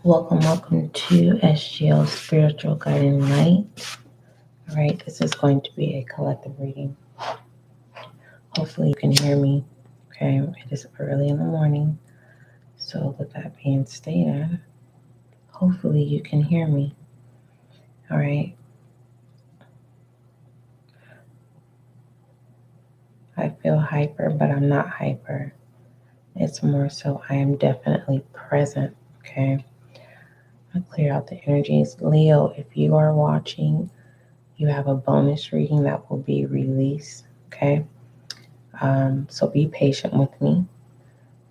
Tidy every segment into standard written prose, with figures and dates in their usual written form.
Welcome to SGL Spiritual Guiding Light. All right, this is going to be a collective reading. Hopefully you can hear me. Okay, it is early in the morning. So with that being stated, hopefully you can hear me. All right. I feel hyper, but I'm not hyper. It's more so I am definitely present. Okay. I clear out the energies. Leo, if you are watching, you have a bonus reading that will be released. Okay. So be patient with me.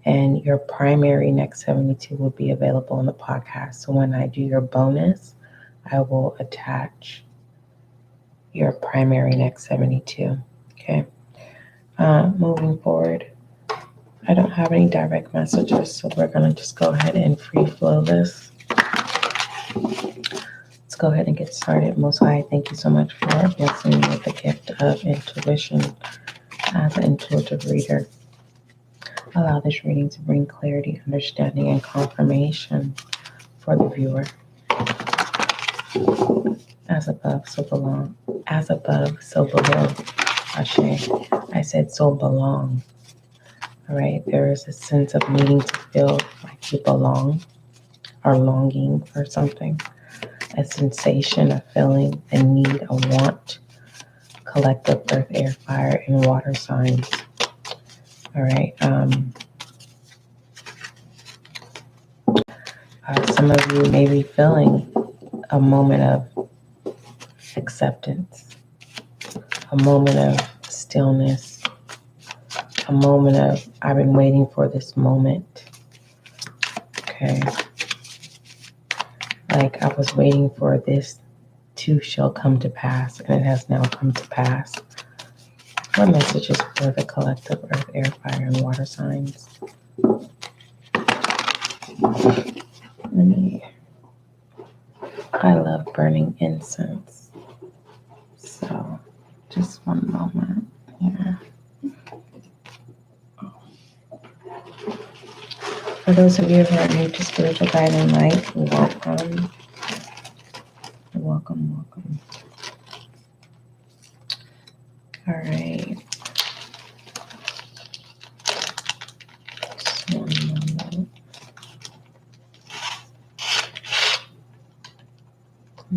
And your primary next 72 will be available on the podcast. So when I do your bonus, I will attach your primary next 72. Okay. Moving forward, I don't have any direct messages, so we're going to just go ahead and free flow this. Let's go ahead and get started. Most High, thank you so much for blessing me with the gift of intuition as an intuitive reader. Allow this reading to bring clarity, understanding, and confirmation for the viewer. As above, so belong. As above, so below. Ashe. I said so belong. All right. There is a sense of needing to feel like you belong or longing for something. A sensation, a feeling, a need, a want. Collective earth, air, fire, and water signs. All right. Some of you may be feeling a moment of acceptance, a moment of stillness, a moment of, I've been waiting for this moment. Okay. Like I was waiting for this too shall come to pass, and it has now come to pass. What messages for the collective earth, air, fire, and water signs? I love burning incense. So just one moment here. For those of you who are new to Spiritual Guiding Light, welcome. Welcome. All right. Just one moment.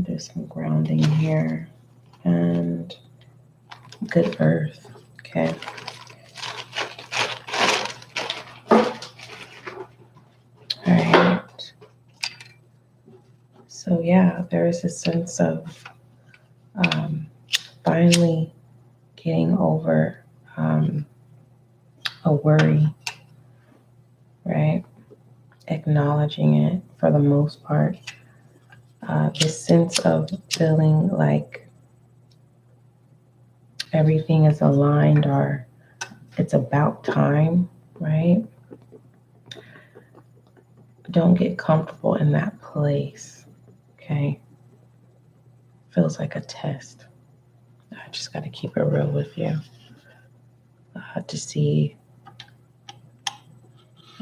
Do some grounding here and good earth. Okay. All right. So yeah, there is a sense of finally getting over a worry, right? Acknowledging it for the most part. This sense of feeling like everything is aligned or it's about time, right? Don't get comfortable in that place, okay? Feels like a test. I just got to keep it real with you to see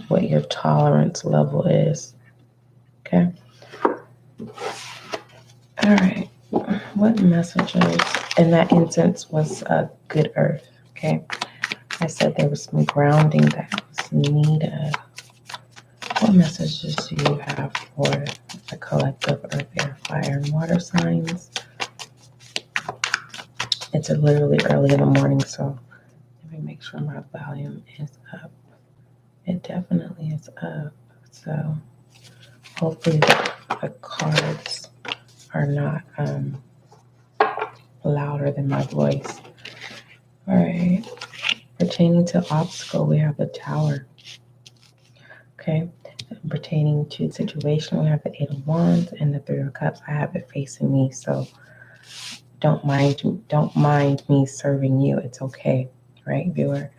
what your tolerance level is, okay? All right. What messages? And that incense was good earth, okay? I said there was some grounding that was needed. What messages do you have for the collective earth, air, fire, and water signs? It's literally early in the morning, so let me make sure my volume is up. It definitely is up. So hopefully the cards are not louder than my voice. All right. Pertaining to obstacle, we have the Tower. Okay. Pertaining to situation, we have the 8 of Wands and the 3 of Cups. I have it facing me, so don't mind me serving you. It's okay, right, viewer?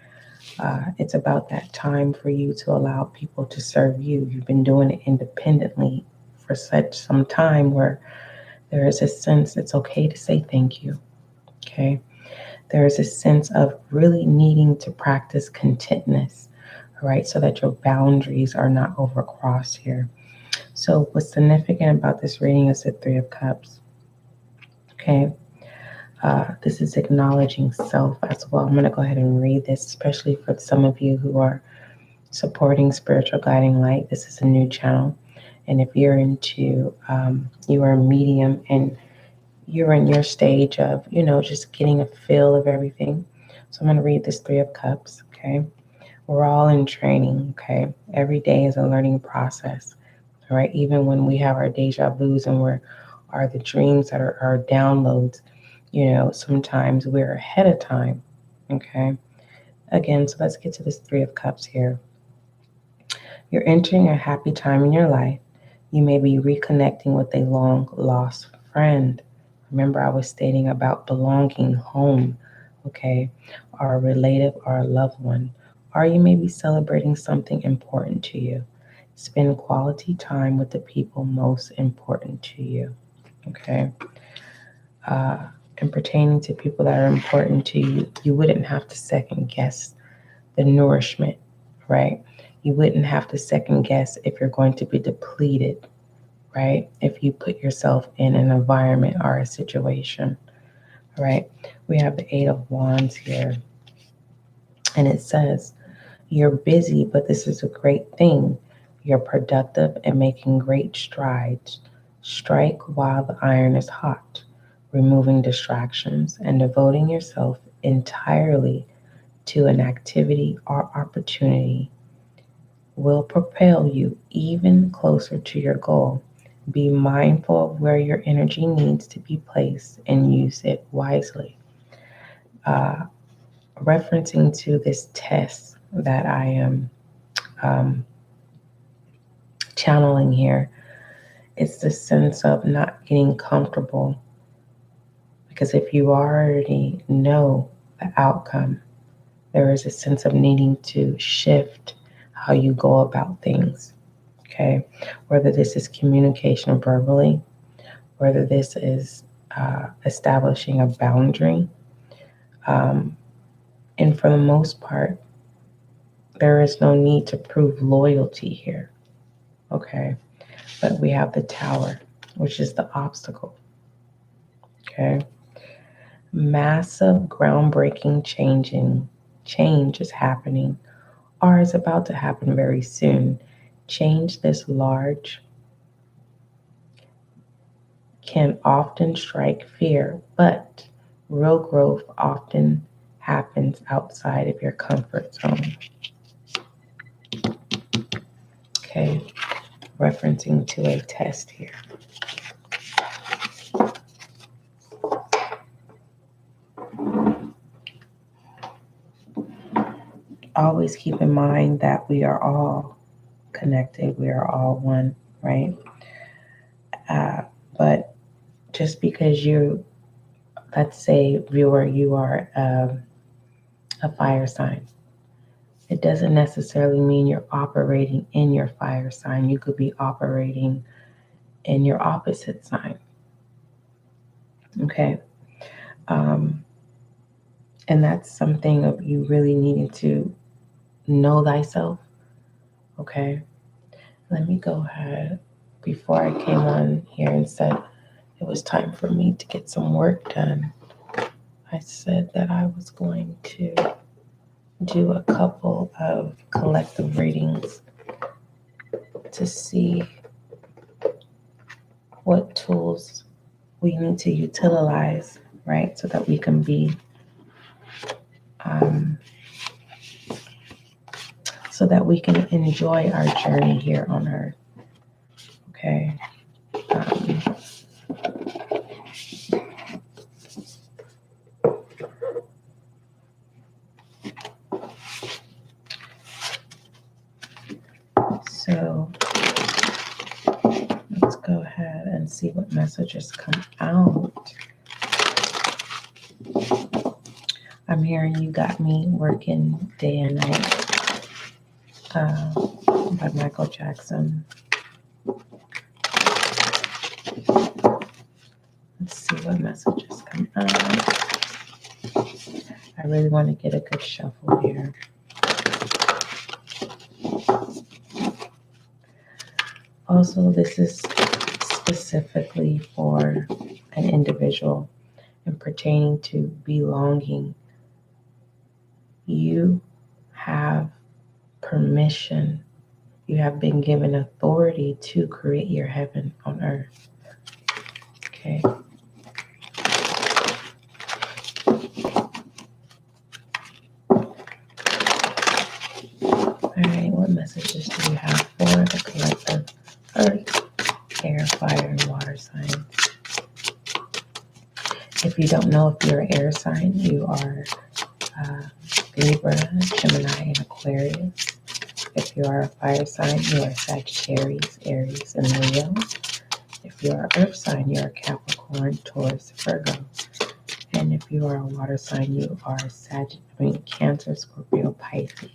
It's about that time for you to allow people to serve you. You've been doing it independently for such some time where there is a sense it's okay to say thank you. Okay. There is a sense of really needing to practice contentness, right? So that your boundaries are not overcrossed here. So what's significant about this reading is the Three of Cups. Okay. This is acknowledging self as well. I'm going to go ahead and read this, especially for some of you who are supporting Spiritual Guiding Light. This is a new channel. And if you're into, you are a medium and you're in your stage of, just getting a feel of everything. So I'm going to read this Three of Cups, okay? We're all in training, okay? Every day is a learning process, all right? Even when we have our deja vus and are the dreams that are our downloads, sometimes we're ahead of time, okay? Again, so let's get to this Three of Cups here. You're entering a happy time in your life. You may be reconnecting with a long-lost friend. Remember, I was stating about belonging home, okay? Or a relative or a loved one. Or you may be celebrating something important to you. Spend quality time with the people most important to you, okay? And pertaining to people that are important to you, you wouldn't have to second guess the nourishment, right? You wouldn't have to second guess if you're going to be depleted, right? If you put yourself in an environment or a situation, right? We have the Eight of Wands here. And it says, you're busy, but this is a great thing. You're productive and making great strides. Strike while the iron is hot, removing distractions and devoting yourself entirely to an activity or opportunity will propel you even closer to your goal. Be mindful of where your energy needs to be placed and use it wisely. Referencing to this test that I am channeling here, it's the sense of not getting comfortable. Because if you already know the outcome, there is a sense of needing to shift how you go about things. Okay, whether this is communication verbally, whether this is establishing a boundary. And for the most part, there is no need to prove loyalty here. Okay, but we have the Tower, which is the obstacle. Okay, massive groundbreaking change is happening or is about to happen very soon. Change this large can often strike fear, but real growth often happens outside of your comfort zone. Okay, referencing to a test here. Always keep in mind that we are all connected. We are all one, right? But just because let's say, viewer, you are a fire sign, it doesn't necessarily mean you're operating in your fire sign. You could be operating in your opposite sign. Okay. And that's something of you really needing to know thyself. Okay. Let me go ahead. Before I came on here and said it was time for me to get some work done, I said that I was going to do a couple of collective readings to see what tools we need to utilize, right? So that we can be, so that we can enjoy our journey here on earth. Okay. So let's go ahead and see what messages come out. I'm hearing You Got Me Working Day and Night by Michael Jackson. Let's see what messages come out. I really want to get a good shuffle here. Also, this is specifically for an individual and pertaining to belonging. You have permission. You have been given authority to create your heaven on earth. Okay. All right, what messages do you have for the collective earth, air, fire, and water signs? If you don't know if you're an air sign, you are Libra, Gemini, and Aquarius. If you are a fire sign, you are Sagittarius, Aries, and Leo. If you are an earth sign, you are Capricorn, Taurus, Virgo. And if you are a water sign, you are Cancer, Scorpio, Pisces.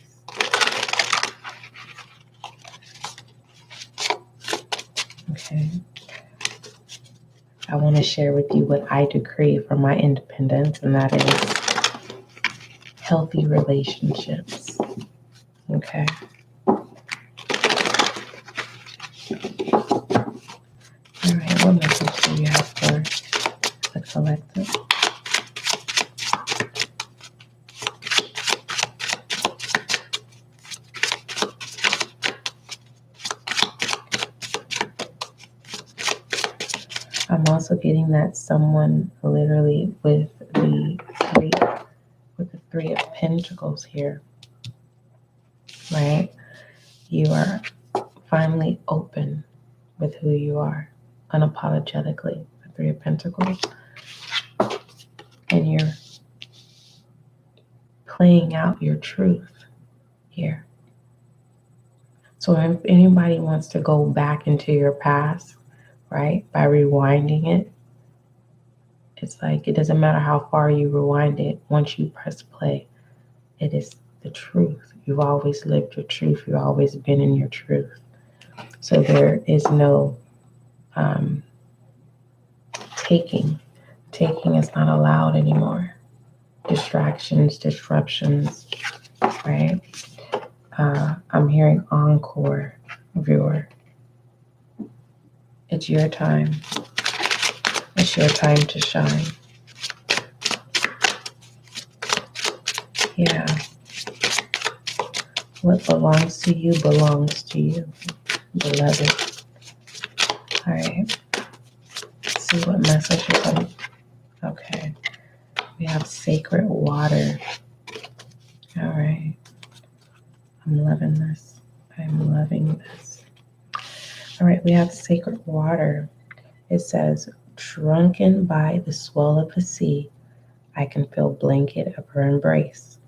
Okay. I want to share with you what I decree for my independence, and that is healthy relationships. Okay. All right, what message do you have for the collective? I'm also getting that someone literally with the Three of Pentacles here, right? You are finally open with who you are, unapologetically, the Three of Pentacles. And you're playing out your truth here. So if anybody wants to go back into your past, right, by rewinding it, it's like it doesn't matter how far you rewind it. Once you press play, it is the truth. You've always lived your truth. You've always been in your truth. So there is no taking. Taking is not allowed anymore. Distractions, disruptions, right? I'm hearing encore, viewer. It's your time. It's your time to shine. Yeah. What belongs to you belongs to you, beloved. All right. Let's see what message is on. Okay. We have sacred water. All right. I'm loving this. I'm loving this. All right. We have sacred water. It says, drunken by the swell of the sea, I can feel blanket of her embrace.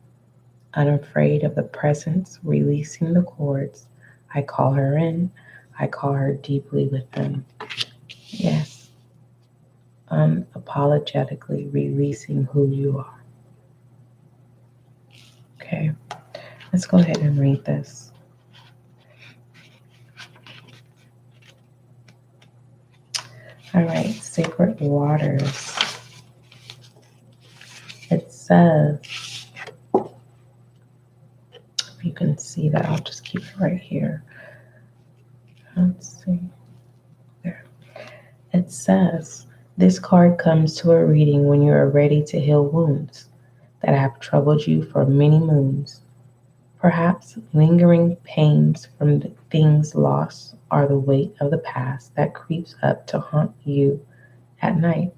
Unafraid of the presence, releasing the cords, I call her in. I call her deeply within. Yes. Unapologetically releasing who you are. Okay. Let's go ahead and read this. All right. Sacred waters. It says, if you can see that, I'll just keep it right here. Let's see. There. It says, this card comes to a reading when you are ready to heal wounds that have troubled you for many moons. Perhaps lingering pains from the things lost are the weight of the past that creeps up to haunt you at night.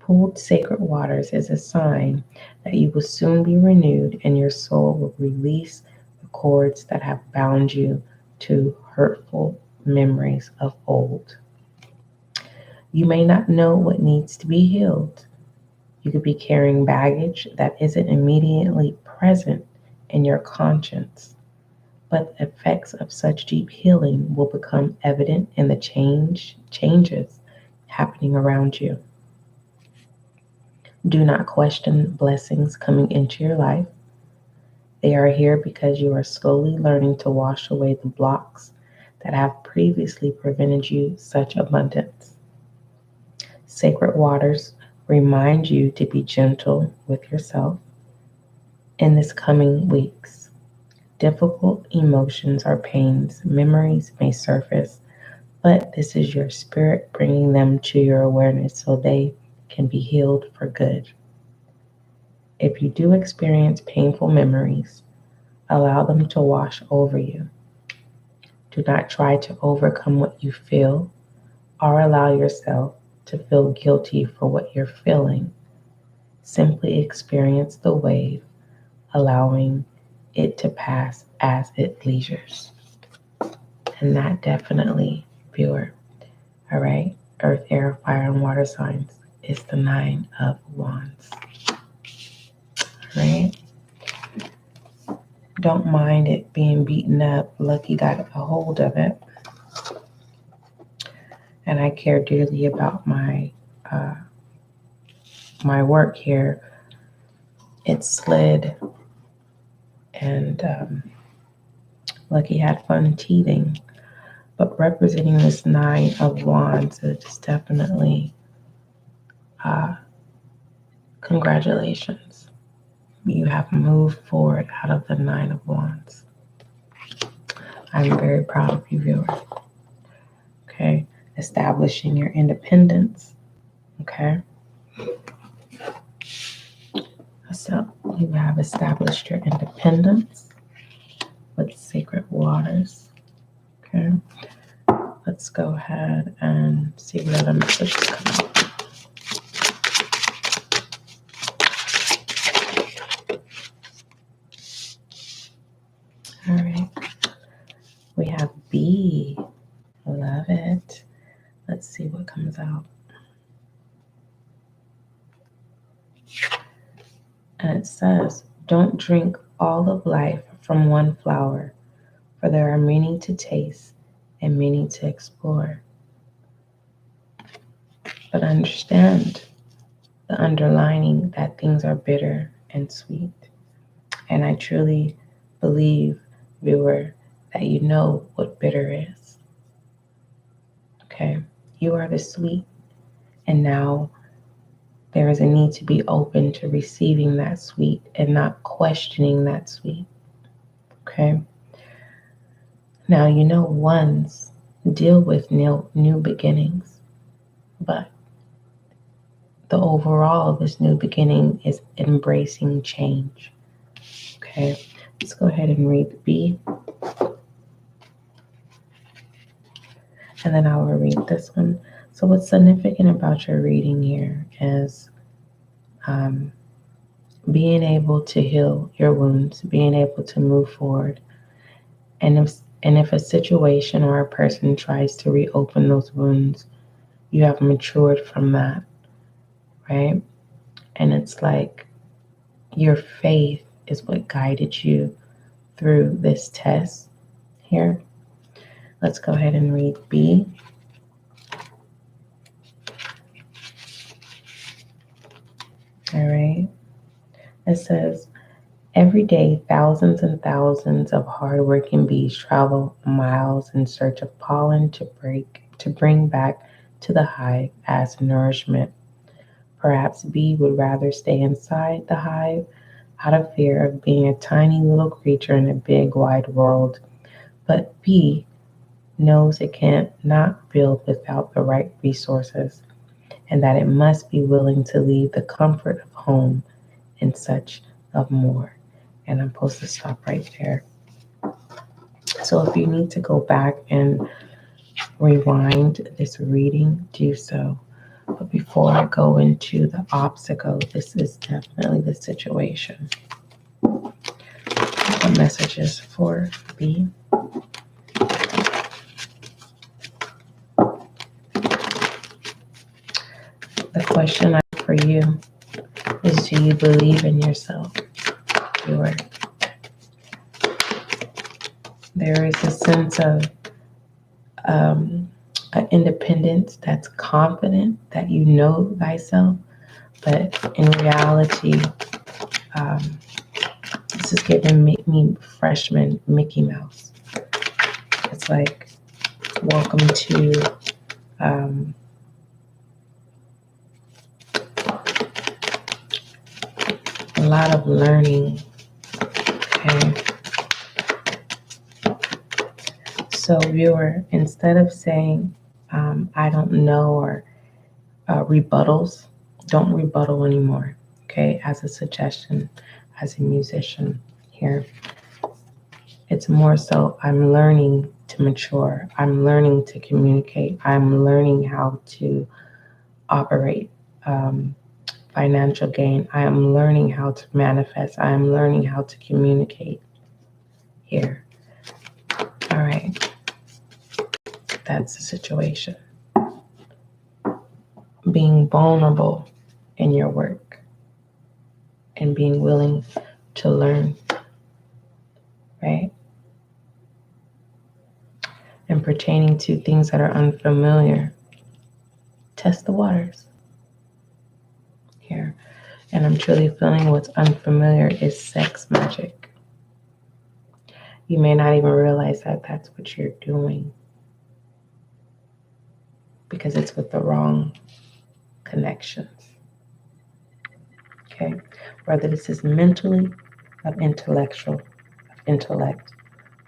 Pooled sacred waters is a sign that you will soon be renewed and your soul will release the cords that have bound you to hurtful memories of old. You may not know what needs to be healed. You could be carrying baggage that isn't immediately present in your conscience, but the effects of such deep healing will become evident in the changes happening around you. Do not question blessings coming into your life. They are here because you are slowly learning to wash away the blocks that have previously prevented you such abundance. Sacred waters remind you to be gentle with yourself. In this coming weeks, difficult emotions or pains, memories may surface but this is your spirit bringing them to your awareness so they can be healed for good. If you do experience painful memories, allow them to wash over you. Do not try to overcome what you feel or allow yourself to feel guilty for what you're feeling. Simply experience the wave, allowing it to pass as it leisures. And that definitely, viewer, all right, earth, air, fire, and water signs is the 9 of Wands. Right? Don't mind it being beaten up. Lucky got a hold of it. And I care dearly about my work here. It slid, and Lucky had fun teething. But representing this 9 of Wands, it is definitely congratulations. You have moved forward out of the 9 of Wands. I'm very proud of you, viewer. Okay, establishing your independence. Okay. So you have established your independence with sacred waters. Okay. Let's go ahead and see what other messages come out. All right. We have B. Love it. Let's see what comes out. And it says, don't drink all of life from one flower, for there are many to taste and many to explore. But understand the underlining that things are bitter and sweet. And I truly believe, viewer, that you know what bitter is. Okay? You are the sweet, and now there is a need to be open to receiving that sweet and not questioning that sweet. Okay? Now, you know ones deal with new beginnings, but the overall of this new beginning is embracing change. Okay? Let's go ahead and read B. And then I will read this one. So what's significant about your reading here is being able to heal your wounds, being able to move forward. And if a situation or a person tries to reopen those wounds, you have matured from that, right? And it's like your faith is what guided you through this test here. Let's go ahead and read B. All right. It says, every day, thousands and thousands of hardworking bees travel miles in search of pollen to bring back to the hive as nourishment. Perhaps bee would rather stay inside the hive out of fear of being a tiny little creature in a big wide world. But bee knows it can't not build without the right resources, and that it must be willing to leave the comfort of home in search of more. And I'm supposed to stop right there. So if you need to go back and rewind this reading, do so. But before I go into the obstacle, this is definitely the situation. The messages for B. The question I have for you is, do you believe in yourself? There is a sense of an independence that's confident that you know thyself, but in reality, this is giving me freshman Mickey Mouse. It's like, welcome to a lot of learning. Okay. So, viewer, instead of saying, I don't know, or rebuttals, don't rebuttal anymore. Okay, as a suggestion, as a musician here, it's more so I'm learning to mature, I'm learning to communicate, I'm learning how to operate financial gain, I am learning how to manifest, I am learning how to communicate here. All right, that's the situation. Being vulnerable in your work and being willing to learn, right? And pertaining to things that are unfamiliar, test the waters here. And I'm truly feeling what's unfamiliar is sex magic. You may not even realize that that's what you're doing because it's with the wrong connections. Okay? Whether this is mentally, of intellectual, of intellect,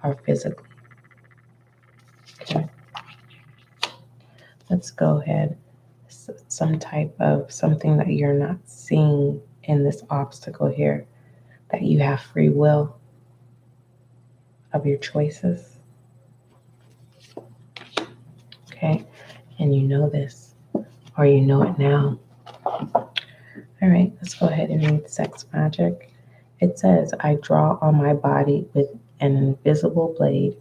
or physically. Okay? Let's go ahead. Some type of something that you're not seeing in this obstacle here, that you have free will of your choices. Okay? And you know this, or you know it now. All right, let's go ahead and read sex magic. It says, I draw on my body with an invisible blade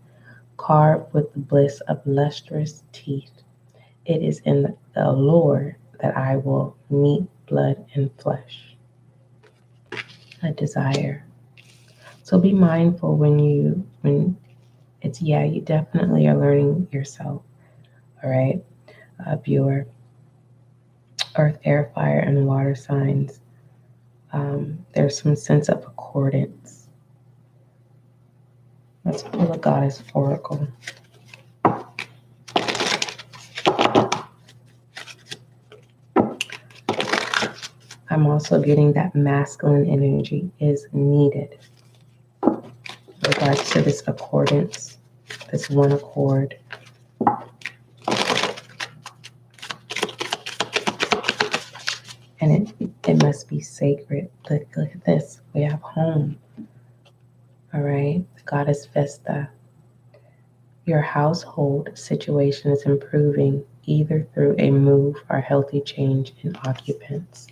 carved with the bliss of lustrous teeth. It is in the allure that I will meet blood and flesh. A desire. So be mindful when it's, you definitely are learning yourself. All right, viewer. Earth, air, fire, and water signs. There's some sense of accordance. Let's pull a goddess oracle. I'm also getting that masculine energy is needed in regards to this accordance, this one accord. And it must be sacred. Look at this. We have home. All right. The goddess Vesta. Your household situation is improving either through a move or healthy change in occupants.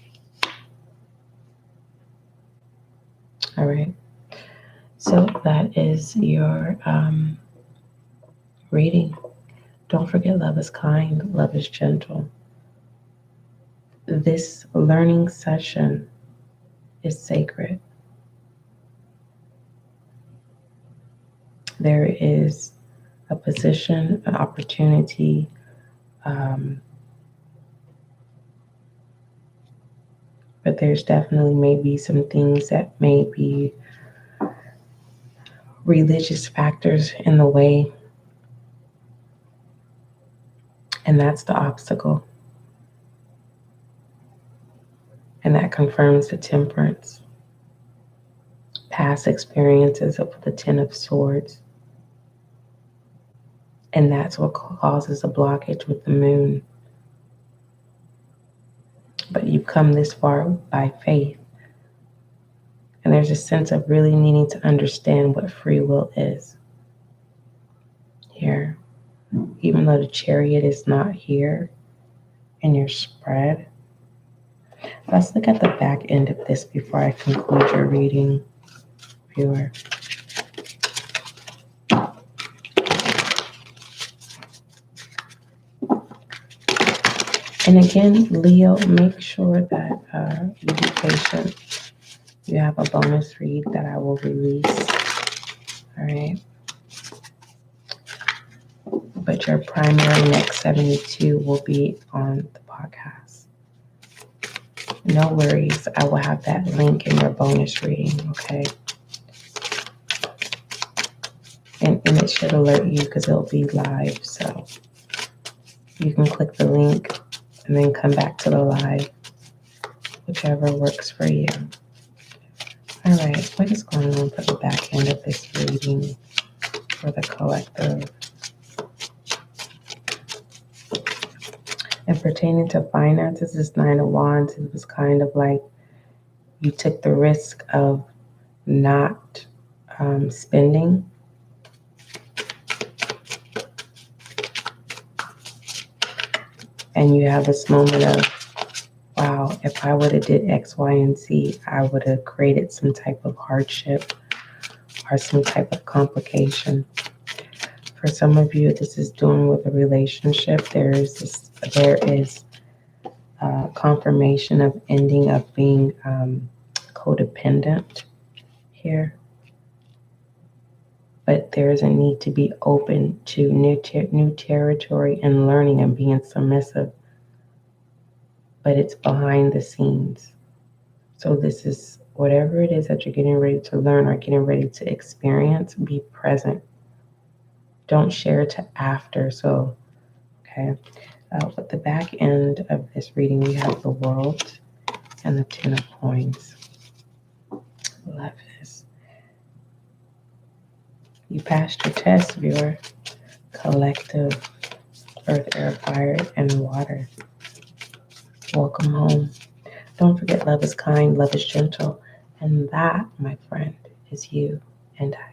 All right. So that is your reading. Don't forget, love is kind, love is gentle. This learning session is sacred. There is a position, an opportunity, but there's definitely maybe some things that may be religious factors in the way, and that's the obstacle. And that confirms the temperance, past experiences of the Ten of Swords. And that's what causes a blockage with the moon. But you've come this far by faith. And there's a sense of really needing to understand what free will is here. Even though the Chariot is not here in your spread. Let's look at the back end of this before I conclude your reading, viewer. And again, Leo, make sure that you be patient. You have a bonus read that I will release. All right. But your primary next 72 will be on the podcast. No worries. I will have that link in your bonus reading, okay? And it should alert you because it'll be live. So you can click the link and then come back to the live, whichever works for you. All right, what is going on for the back end of this reading for the collective? And pertaining to finances, this Nine of Wands, it was kind of like you took the risk of not spending. And you have this moment of, wow, if I would have did X, Y, and Z, I would have created some type of hardship or some type of complication. For some of you, this is doing with a relationship. There is confirmation of ending of being codependent here. But there is a need to be open to new territory and learning and being submissive. But it's behind the scenes. So this is whatever it is that you're getting ready to learn or getting ready to experience, be present. Don't share to after. So, okay. At the back end of this reading, we have the World and the Ten of Coins. Love this. You passed your test, viewer. Collective, earth, air, fire, and water. Welcome home. Don't forget, love is kind, love is gentle. And that, my friend, is you and I.